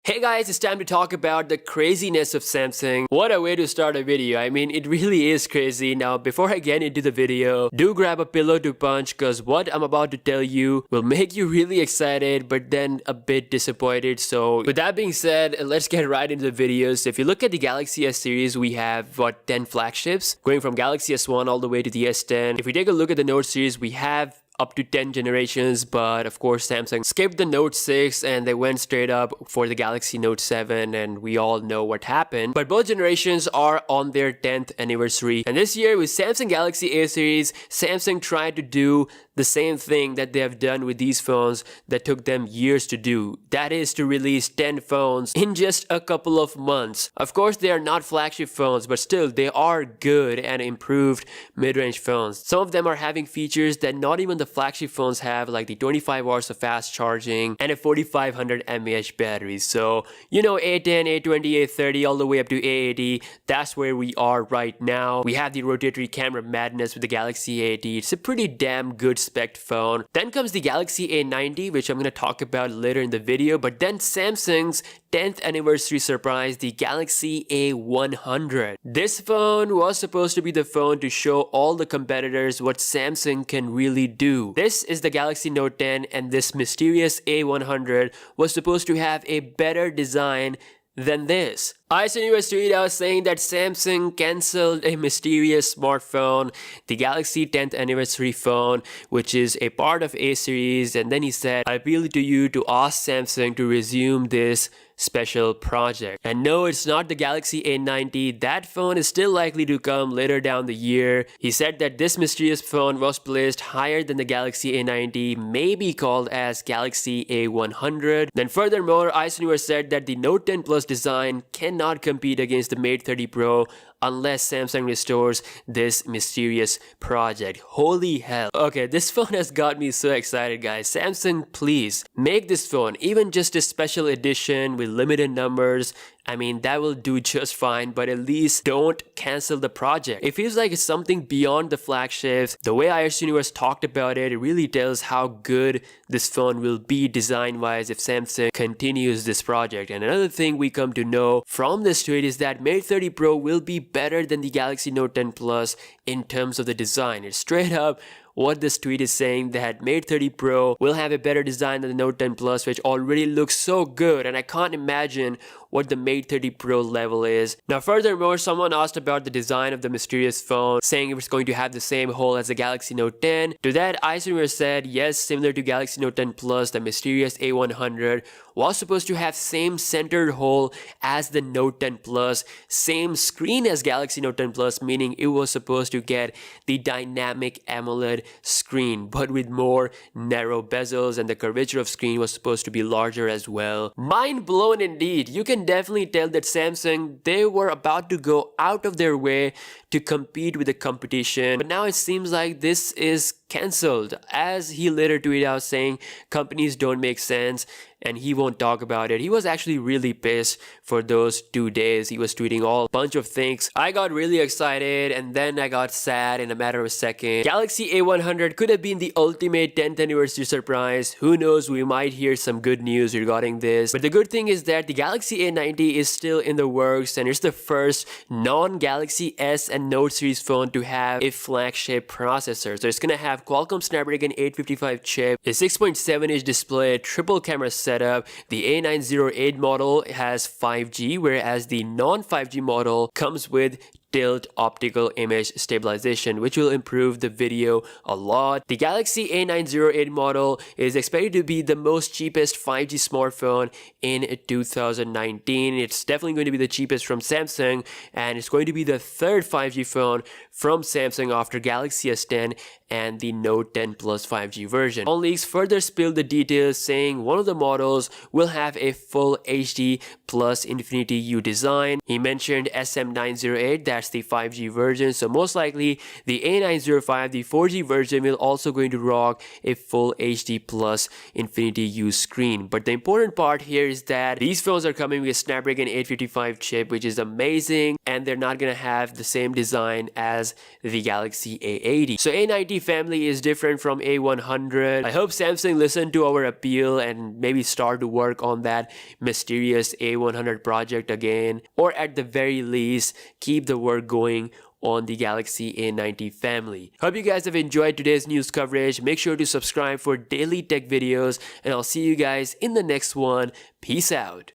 Hey guys, it's time to talk about the craziness of Samsung. What a way to start a video. I mean, it really is crazy. Now, before I get into the video, do grab a pillow to punch because what I'm about to tell you will make you really excited but then a bit disappointed. So with that being said, let's get right into the videos. So if you look at the Galaxy S series, we have 10 flagships going from Galaxy S1 all the way to the S10. If we take a look at the Note series, we have up to 10 generations, but of course Samsung skipped the Note 6 and they went straight up for the Galaxy Note 7, and we all know what happened. But both generations are on their 10th anniversary, and this year with Samsung Galaxy A series, Samsung tried to do the same thing that they have done with these phones that took them years to do. That is to release 10 phones in just a couple of months. Of course, they are not flagship phones, but still they are good and improved mid-range phones. Some of them are having features that not even the flagship phones have, like the 25 hours of fast charging and a 4500 mAh battery. So, you know, A10, A20, A30 all the way up to A80, that's where we are right now. We have the rotatory camera madness with the Galaxy A80. It's a pretty damn good spec phone. Then comes the Galaxy A90, which I'm going to talk about later in the video, but then Samsung's 10th anniversary surprise, the Galaxy A100. This phone was supposed to be the phone to show all the competitors what Samsung can really do. This is the Galaxy Note 10, and this mysterious A100 was supposed to have a better design than this. A100 tweeted out saying that Samsung cancelled a mysterious smartphone, the Galaxy 10th anniversary phone, which is a part of A series, and then he said, "I appeal to you to ask Samsung to resume this special project." And no, it's not the Galaxy A90. That phone is still likely to come later down the year. He said that this mysterious phone was placed higher than the Galaxy A90, maybe called as Galaxy A100. Then furthermore, A100 said that the Note 10 Plus design cannot compete against the Mate 30 Pro unless Samsung restores this mysterious project. Holy hell. Okay, this phone has got me so excited, guys. Samsung, please make this phone even just a special edition with limited numbers. I mean, that will do just fine, but at least don't cancel the project. It feels like it's something beyond the flagships. The way A100 talked about it, it really tells how good this phone will be design-wise if Samsung continues this project. And another thing we come to know from this tweet is that Mate 30 Pro will be better than the Galaxy Note 10 Plus in terms of the design. It's straight up what this tweet is saying, that Mate 30 Pro will have a better design than the Note 10 Plus, which already looks so good, and I can't imagine what the Mate 30 Pro level is. Now furthermore, someone asked about the design of the mysterious phone, saying if it's going to have the same hole as the Galaxy Note 10. To that, A100 said, yes, similar to Galaxy Note 10 Plus, the mysterious A100 was supposed to have same centered hole as the Note 10 Plus, same screen as Galaxy Note 10 Plus, meaning it was supposed to get the dynamic AMOLED screen, but with more narrow bezels, and the curvature of screen was supposed to be larger as well. Mind blown indeed. You can definitely tell that Samsung, they were about to go out of their way to compete with the competition, but now it seems like this is cancelled, as he later tweeted out saying companies don't make sense and he won't talk about it. He was actually really pissed for those 2 days. He was tweeting all bunch of things. I got really excited and then I got sad in a matter of a second. Galaxy A100 could have been the ultimate 10th anniversary surprise. Who knows, we might hear some good news regarding this. But the good thing is that the Galaxy A90 is still in the works, and it's the first non-Galaxy S and Note series phone to have a flagship processor. So it's gonna have Qualcomm Snapdragon 855 chip, a 6.7-inch display, triple camera setup. The A908 model has 5G, whereas the non-5G model comes with tilt optical image stabilization, which will improve the video a lot. The Galaxy A908 model is expected to be the most cheapest 5G smartphone in 2019. It's definitely going to be the cheapest from Samsung, and it's going to be the third 5G phone from Samsung after Galaxy S10 and the Note 10 Plus 5G version. All leaks further spilled the details, saying one of the models will have a full HD plus Infinity U design. He mentioned SM908, that's that's the 5G version. So most likely the A905, the 4G version, will also going to rock a full HD plus Infinity U screen. But the important part here is that these phones are coming with a Snapdragon 855 chip, which is amazing, and they're not gonna have the same design as the Galaxy A80. So A90 family is different from A100. I hope Samsung listened to our appeal and maybe start to work on that mysterious A100 project again, or at the very least keep the work going on the Galaxy A90 family. Hope you guys have enjoyed today's news coverage. Make sure to subscribe for daily tech videos, and I'll see you guys in the next one. Peace out.